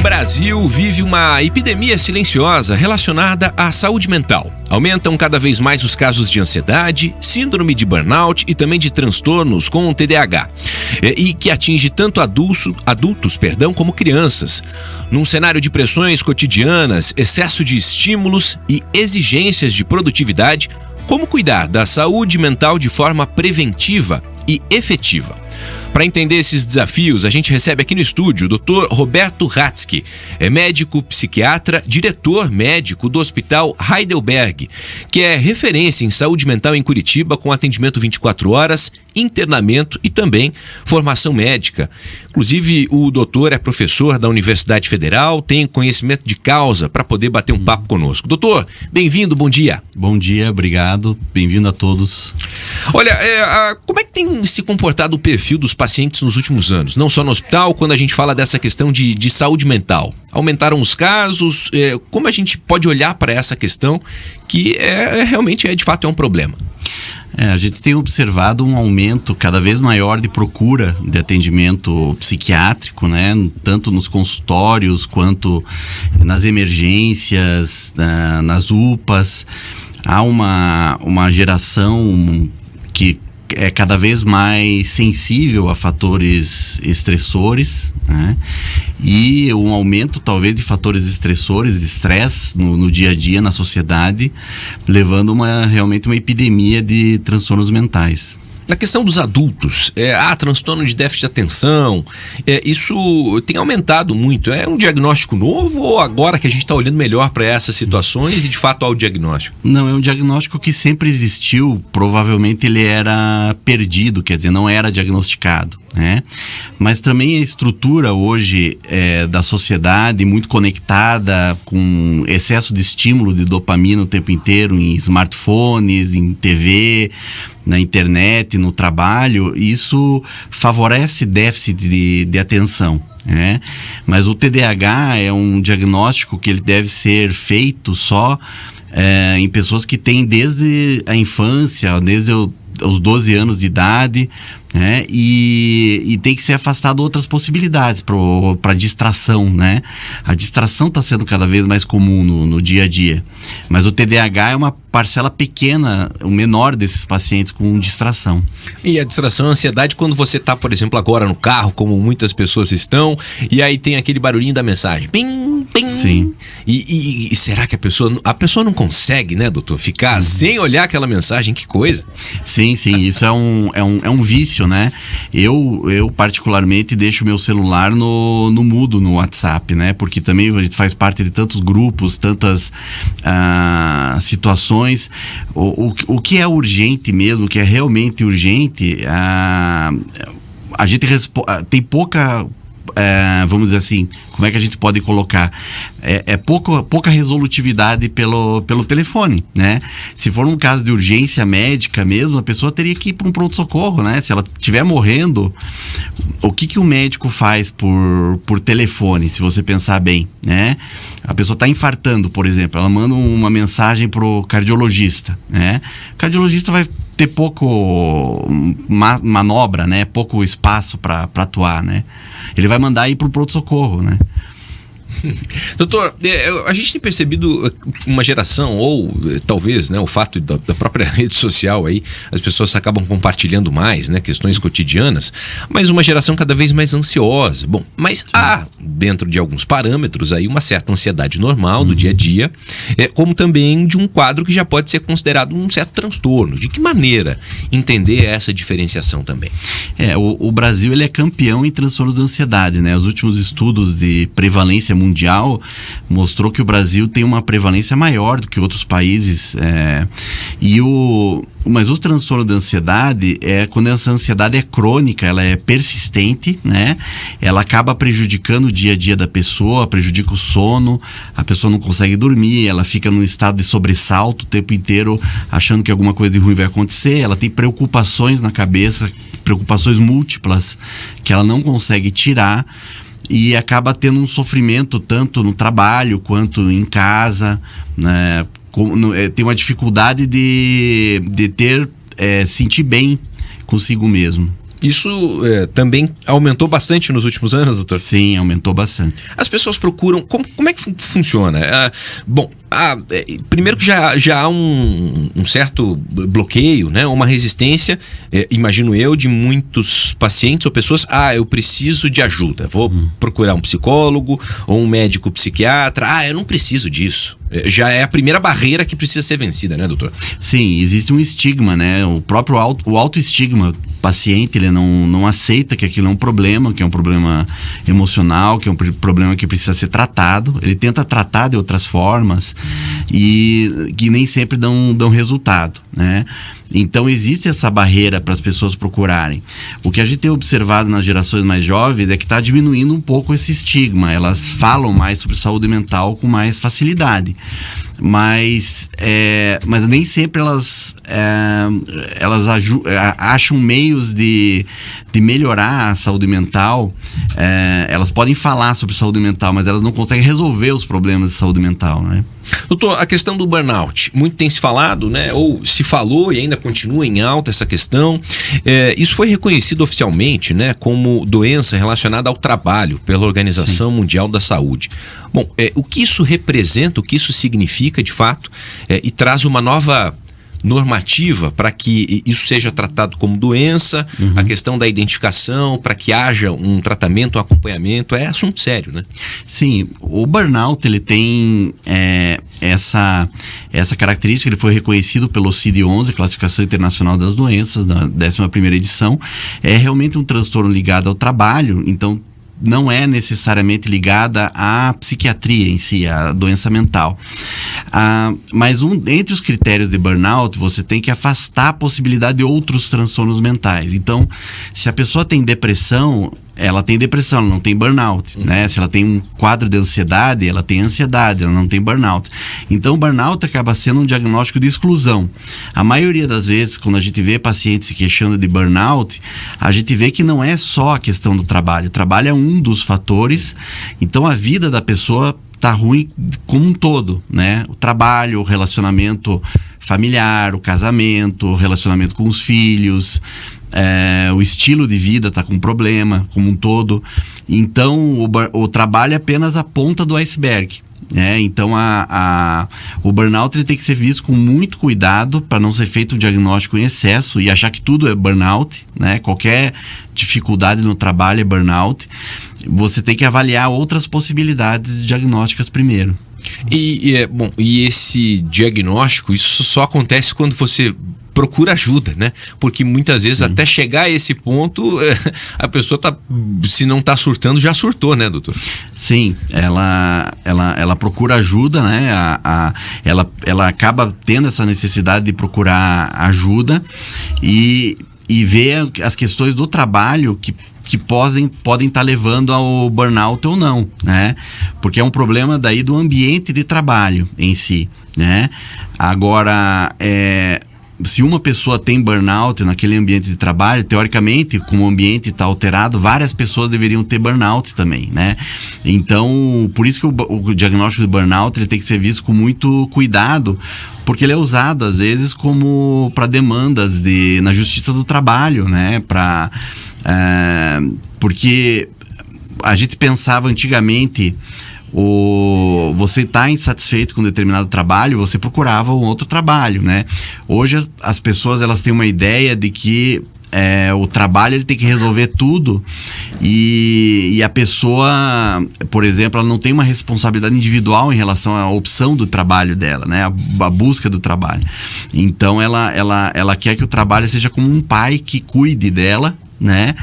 Brasil vive uma epidemia silenciosa relacionada à saúde mental. Aumentam cada vez mais os casos de ansiedade, síndrome de burnout e também de transtornos com o TDAH, e que atinge tanto adultos, como crianças. Num cenário de pressões cotidianas, excesso de estímulos e exigências de produtividade, como cuidar da saúde mental de forma preventiva e efetiva? Para entender esses desafios, a gente recebe aqui no estúdio o Dr. Roberto Ratzky, médico psiquiatra, diretor médico do Hospital Heidelberg, que é referência em saúde mental em Curitiba, com atendimento 24 horas, internamento e também formação médica. Inclusive, o doutor é professor da Universidade Federal, tem conhecimento de causa para poder bater um papo conosco. Doutor, bem-vindo, bom dia. Bom dia, obrigado, bem-vindo a todos. Olha, como é que tem se comportado o perfil dos pacientes nos últimos anos? Não só no hospital, quando a gente fala dessa questão de saúde mental. Aumentaram os casos, como a gente pode olhar para essa questão que realmente de fato é um problema? A gente tem observado um aumento cada vez maior de procura de atendimento psiquiátrico, né? Tanto nos consultórios quanto nas emergências, nas UPAs. Há uma geração que é cada vez mais sensível a fatores estressores, né? E um aumento talvez de fatores estressores, de estresse no dia a dia, na sociedade, levando realmente uma epidemia de transtornos mentais. Na questão dos adultos, transtorno de déficit de atenção, isso tem aumentado muito. É um diagnóstico novo ou agora que a gente está olhando melhor para essas situações e de fato há o diagnóstico? Não, é um diagnóstico que sempre existiu, provavelmente ele era perdido, quer dizer, não era diagnosticado, né? Mas também a estrutura hoje da sociedade muito conectada, com excesso de estímulo de dopamina o tempo inteiro em smartphones, em TV, na internet, no trabalho, isso favorece déficit de atenção, né? Mas o TDAH é um diagnóstico que ele deve ser feito só em pessoas que têm desde a infância, desde os 12 anos de idade, né? E tem que ser afastado outras possibilidades para distração, né? A distração está sendo cada vez mais comum no dia a dia, mas o TDAH é uma parcela pequena, o menor desses pacientes com distração. E a distração, a ansiedade, quando você está, por exemplo, agora no carro, como muitas pessoas estão, e aí tem aquele barulhinho da mensagem, pim, pim. Sim. E será que a pessoa não consegue, né, doutor, ficar sem olhar aquela mensagem? Que coisa. Sim, isso é um vício, né? Eu particularmente deixo o meu celular no mudo no WhatsApp, né? Porque também a gente faz parte de tantos grupos, tantas situações. O que é urgente mesmo, o que é realmente urgente, a gente tem pouca, vamos dizer assim, como é que a gente pode colocar? Pouca resolutividade pelo telefone, né? Se for um caso de urgência médica mesmo, a pessoa teria que ir para um pronto-socorro, né? Se ela estiver morrendo, o que o médico faz por telefone, se você pensar bem, né? A pessoa está infartando, por exemplo, ela manda uma mensagem pro cardiologista, né? O cardiologista vai ter pouco manobra, né? Pouco espaço para atuar, né? Ele vai mandar ir para o pronto-socorro, né? Doutor, a gente tem percebido uma geração, ou talvez, né, o fato da própria rede social aí, as pessoas acabam compartilhando mais, né, questões cotidianas, mas uma geração cada vez mais ansiosa. Bom, mas há, dentro de alguns parâmetros aí, uma certa ansiedade normal do dia a dia, como também de um quadro que já pode ser considerado um certo transtorno. De que maneira entender essa diferenciação também? O Brasil, ele é campeão em transtornos de ansiedade, né? Os últimos estudos de prevalência mundial mostrou que o Brasil tem uma prevalência maior do que outros países, mas o transtorno de ansiedade quando essa ansiedade é crônica, ela é persistente, né? Ela acaba prejudicando o dia a dia da pessoa, prejudica o sono, a pessoa não consegue dormir, ela fica num estado de sobressalto o tempo inteiro, achando que alguma coisa de ruim vai acontecer, ela tem preocupações na cabeça, preocupações múltiplas que ela não consegue tirar, e acaba tendo um sofrimento tanto no trabalho quanto em casa, né? Tem uma dificuldade de sentir bem consigo mesmo. Isso também aumentou bastante nos últimos anos, doutor? Sim, aumentou bastante. As pessoas procuram... Como é que funciona? Primeiro que já há um certo bloqueio, né? Uma resistência, imagino eu, de muitos pacientes ou pessoas. Eu preciso de ajuda. Vou procurar um psicólogo ou um médico psiquiatra. Eu não preciso disso. Já é a primeira barreira que precisa ser vencida, né, doutor? Sim, existe um estigma, né? O próprio autoestigma. O paciente, ele não aceita que aquilo é um problema, que é um problema emocional, que é um problema que precisa ser tratado. Ele tenta tratar de outras formas e que nem sempre dão resultado, né? Então existe essa barreira para as pessoas procurarem. O que a gente tem observado nas gerações mais jovens é que está diminuindo um pouco esse estigma. Elas falam mais sobre saúde mental com mais facilidade. Mas nem sempre elas acham meios de melhorar a saúde mental. Elas podem falar sobre saúde mental, mas elas não conseguem resolver os problemas de saúde mental, né? Doutor, a questão do burnout, muito tem se falado, né? Ou se falou e ainda continua em alta essa questão. Isso foi reconhecido oficialmente, né, como doença relacionada ao trabalho pela Organização Mundial da Saúde. Bom, o que isso representa, o que isso significa de fato, e traz uma nova normativa para que isso seja tratado como doença, a questão da identificação, para que haja um tratamento, um acompanhamento, é assunto sério, né? Sim, o burnout, ele tem essa característica. Ele foi reconhecido pelo CID-11, Classificação Internacional das Doenças, da 11ª edição. É realmente um transtorno ligado ao trabalho, então não é necessariamente ligada à psiquiatria em si, à doença mental. Mas entre os critérios de burnout, você tem que afastar a possibilidade de outros transtornos mentais. Então, se a pessoa tem depressão, ela não tem burnout, né? Se ela tem um quadro de ansiedade, ela tem ansiedade, ela não tem burnout. Então, o burnout acaba sendo um diagnóstico de exclusão. A maioria das vezes, quando a gente vê pacientes se queixando de burnout, a gente vê que não é só a questão do trabalho. O trabalho é um dos fatores, então a vida da pessoa tá ruim como um todo, né? O trabalho, o relacionamento familiar, o casamento, o relacionamento com os filhos, o estilo de vida está com problema como um todo. Então o trabalho é apenas a ponta do iceberg, né? Então o burnout, ele tem que ser visto com muito cuidado para não ser feito um diagnóstico em excesso e achar que tudo é burnout, né? Qualquer dificuldade no trabalho é burnout. Você tem que avaliar outras possibilidades diagnósticas primeiro. E esse diagnóstico, isso só acontece quando você procura ajuda, né? Porque muitas vezes até chegar a esse ponto, a pessoa se não está surtando, já surtou, né, doutor? Sim, ela procura ajuda, né? Ela acaba tendo essa necessidade de procurar ajuda e ver as questões do trabalho que podem estar levando ao burnout ou não, né? Porque é um problema daí do ambiente de trabalho em si, né? Agora, se uma pessoa tem burnout naquele ambiente de trabalho, teoricamente, como o ambiente está alterado, várias pessoas deveriam ter burnout também, né? Então, por isso que o diagnóstico de burnout, ele tem que ser visto com muito cuidado, porque ele é usado às vezes como para demandas na justiça do trabalho, né? Porque a gente pensava antigamente, você está insatisfeito com determinado trabalho, você procurava um outro trabalho, né? Hoje as pessoas, elas têm uma ideia de que o trabalho, ele tem que resolver tudo e a pessoa, por exemplo, ela não tem uma responsabilidade individual em relação à opção do trabalho dela, né? A busca do trabalho. Então ela quer que o trabalho seja como um pai que cuide dela, né?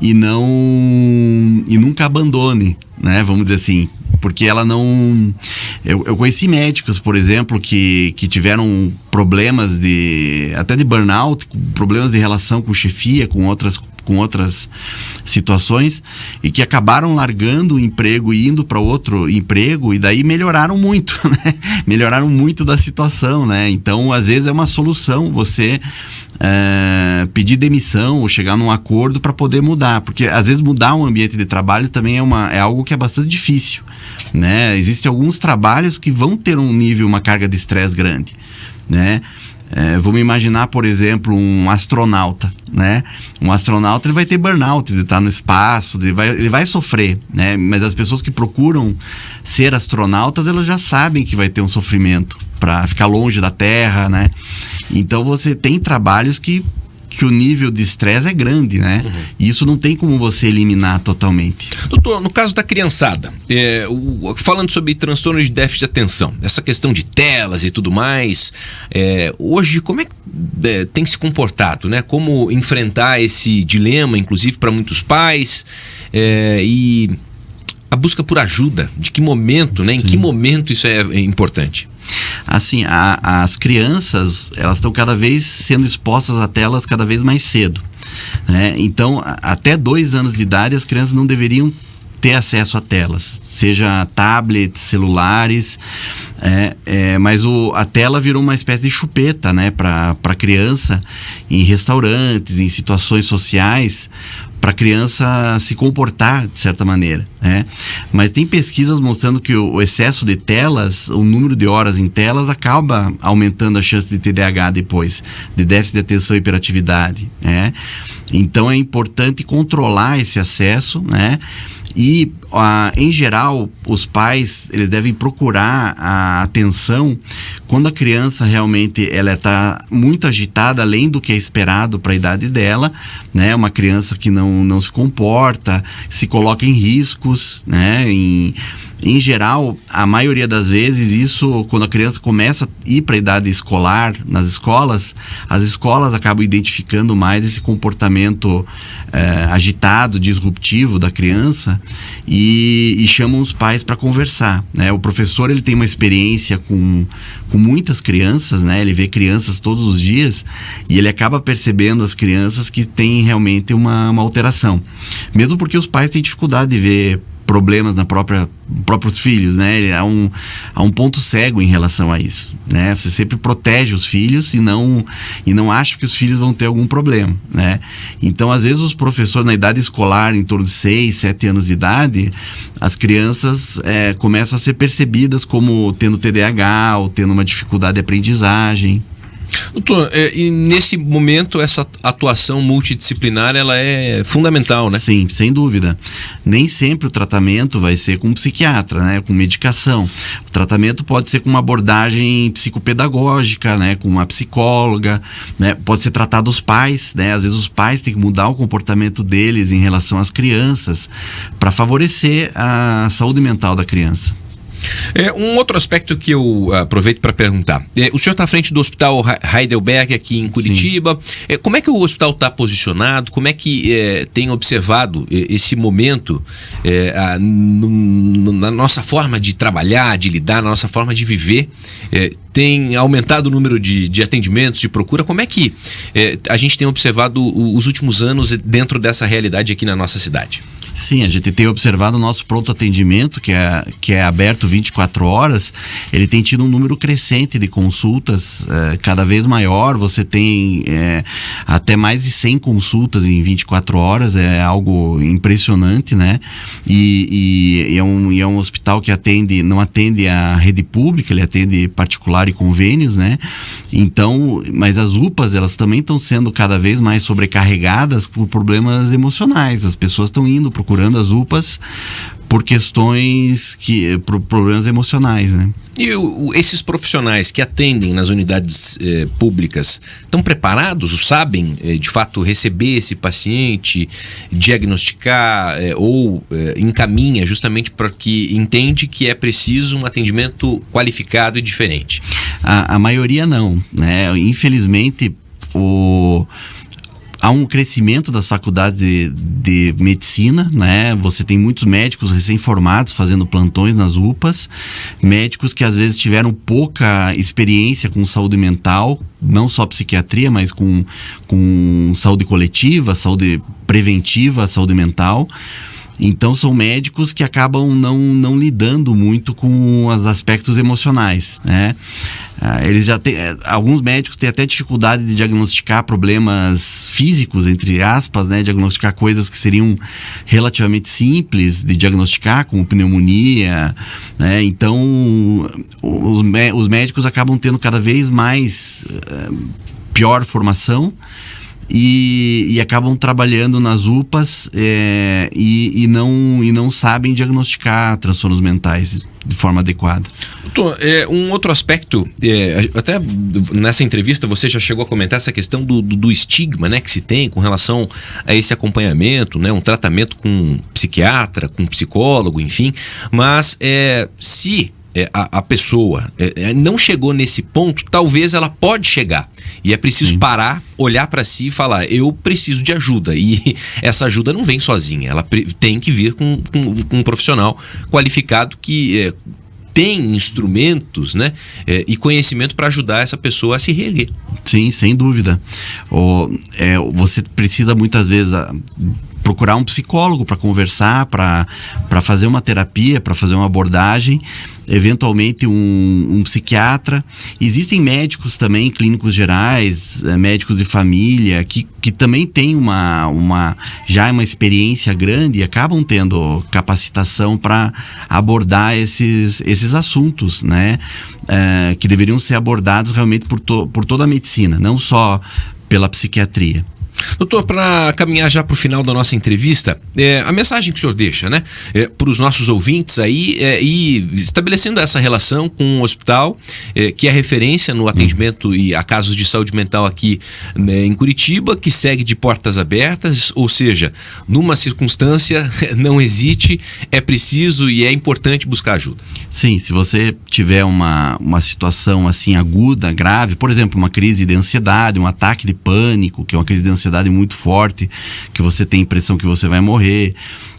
E nunca abandone, né? Vamos dizer assim. Porque ela não... Eu conheci médicos, por exemplo, que tiveram problemas até de burnout, problemas de relação com chefia, com outras situações, e que acabaram largando o emprego e indo para outro emprego, e daí melhoraram muito, né? Melhoraram muito da situação, né? Então, às vezes é uma solução você pedir demissão ou chegar num acordo para poder mudar, porque às vezes mudar um ambiente de trabalho também é algo que é bastante difícil, né? Existem alguns trabalhos que vão ter uma carga de estresse grande, né? Vamos imaginar, por exemplo, um astronauta, né? Um astronauta, ele vai ter burnout, ele está no espaço, ele vai sofrer, né? Mas as pessoas que procuram ser astronautas, elas já sabem que vai ter um sofrimento para ficar longe da Terra, né? Então você tem trabalhos que o nível de estresse é grande, né? E isso não tem como você eliminar totalmente. Doutor, no caso da criançada, falando sobre transtorno de déficit de atenção, essa questão de telas e tudo mais, hoje como é que tem se comportado, né? Como enfrentar esse dilema, inclusive para muitos pais, e a busca por ajuda, de que momento, né? Em que momento isso é importante? Assim, as crianças, elas estão cada vez sendo expostas a telas cada vez mais cedo, né? Então, até 2 anos de idade, as crianças não deveriam ter acesso a telas, seja tablets, celulares, mas a tela virou uma espécie de chupeta, né, para a criança, em restaurantes, em situações sociais, para a criança se comportar de certa maneira, né? Mas tem pesquisas mostrando que o excesso de telas, o número de horas em telas, acaba aumentando a chance de TDAH depois, de déficit de atenção e hiperatividade, né? Então é importante controlar esse acesso, né? E, em geral, os pais, eles devem procurar a atenção quando a criança realmente ela está muito agitada, além do que é esperado para a idade dela, né? Uma criança que não se comporta, se coloca em riscos, né? Em geral, a maioria das vezes, isso, quando a criança começa a ir para a idade escolar, nas escolas, as escolas acabam identificando mais esse comportamento agitado, disruptivo da criança e chamam os pais para conversar, né? O professor, ele tem uma experiência com muitas crianças, né? Ele vê crianças todos os dias e ele acaba percebendo as crianças que têm realmente uma alteração. Mesmo porque os pais têm dificuldade de ver problemas próprios filhos, né? Há um ponto cego em relação a isso, né? Você sempre protege os filhos e não acha que os filhos vão ter algum problema, né? Então, às vezes, os professores na idade escolar, em torno de 6, 7 anos de idade, as crianças começam a ser percebidas como tendo TDAH ou tendo uma dificuldade de aprendizagem. Doutor, e nesse momento essa atuação multidisciplinar ela é fundamental, né? Sim, sem dúvida. Nem sempre o tratamento vai ser com um psiquiatra, né? Com medicação. O tratamento pode ser com uma abordagem psicopedagógica, né? Com uma psicóloga, né? Pode ser tratado os pais, né? Às vezes os pais têm que mudar o comportamento deles em relação às crianças para favorecer a saúde mental da criança. Um outro aspecto que eu aproveito para perguntar. O senhor está à frente do Hospital Heidelberg aqui em Curitiba. Como é que o hospital está posicionado? Como é que tem observado esse momento na nossa forma de trabalhar, de lidar, na nossa forma de viver? Tem aumentado o número de atendimentos, de procura? Como é que a gente tem observado os últimos anos dentro dessa realidade aqui na nossa cidade? Sim, a gente tem observado o nosso pronto atendimento, que é aberto 24 horas, ele tem tido um número crescente de consultas, cada vez maior. Você tem até mais de 100 consultas em 24 horas, é algo impressionante, né? E é um hospital que não atende a rede pública, ele atende particular e convênios, né? Então, mas as UPAs, elas também estão sendo cada vez mais sobrecarregadas por problemas emocionais. As pessoas estão indo procurando as UPAs por questões por problemas emocionais, né? E esses profissionais que atendem nas unidades públicas estão preparados, sabem de fato receber esse paciente, diagnosticar ou encaminha justamente para que entende que é preciso um atendimento qualificado e diferente? A maioria não, né? Infelizmente, há um crescimento das faculdades de medicina, né? Você tem muitos médicos recém-formados fazendo plantões nas UPAs, médicos que às vezes tiveram pouca experiência com saúde mental, não só psiquiatria, mas com saúde coletiva, saúde preventiva, saúde mental. Então são médicos que acabam não lidando muito com os aspectos emocionais, né? Eles já têm, alguns médicos têm até dificuldade de diagnosticar problemas físicos, entre aspas, né? Diagnosticar coisas que seriam relativamente simples de diagnosticar, como pneumonia, né? Então os médicos acabam tendo cada vez mais pior formação e acabam trabalhando nas UPAs e não sabem diagnosticar transtornos mentais de forma adequada. Doutor, um outro aspecto, até nessa entrevista você já chegou a comentar essa questão do estigma, né, que se tem com relação a esse acompanhamento, né, um tratamento com psiquiatra, com psicólogo, enfim, mas se a pessoa não chegou nesse ponto, talvez ela pode chegar. E é preciso parar, olhar para si e falar, eu preciso de ajuda. E essa ajuda não vem sozinha, ela tem que vir com um profissional qualificado que tem instrumentos, né, e conhecimento para ajudar essa pessoa a se reerguer. Sim, sem dúvida. Você precisa muitas vezes procurar um psicólogo para conversar, para fazer uma terapia, para fazer uma abordagem, eventualmente um psiquiatra. Existem médicos também, clínicos gerais, médicos de família, que também têm já uma experiência grande e acabam tendo capacitação para abordar esses assuntos, né? Que deveriam ser abordados realmente por toda a medicina, não só pela psiquiatria. Doutor, para caminhar já para o final da nossa entrevista, a mensagem que o senhor deixa, né, para os nossos ouvintes aí, e estabelecendo essa relação com o hospital, que é referência no atendimento e a casos de saúde mental aqui, né, em Curitiba, que segue de portas abertas, ou seja, numa circunstância, não hesite, é preciso e é importante buscar ajuda. Sim, se você tiver uma situação assim aguda, grave, por exemplo, uma crise de ansiedade, um ataque de pânico, que é uma crise de ansiedade muito forte, que você tem a impressão que você vai morrer,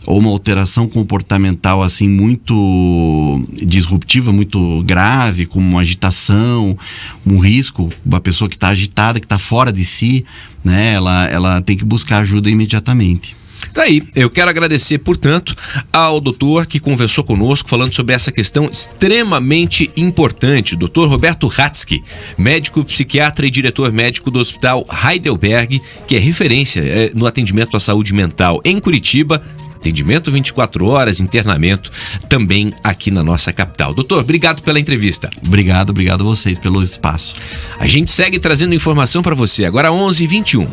ou uma alteração comportamental assim muito disruptiva, muito grave, como uma agitação, um risco, uma pessoa que está agitada, que está fora de si, né? Ela tem que buscar ajuda imediatamente. Tá aí, eu quero agradecer, portanto, ao doutor que conversou conosco falando sobre essa questão extremamente importante, doutor Roberto Hatzky, médico, psiquiatra e diretor médico do Hospital Heidelberg, que é referência no atendimento à saúde mental em Curitiba, atendimento 24 horas, internamento também aqui na nossa capital. Doutor, obrigado pela entrevista. Obrigado a vocês pelo espaço. A gente segue trazendo informação para você, agora 11h21.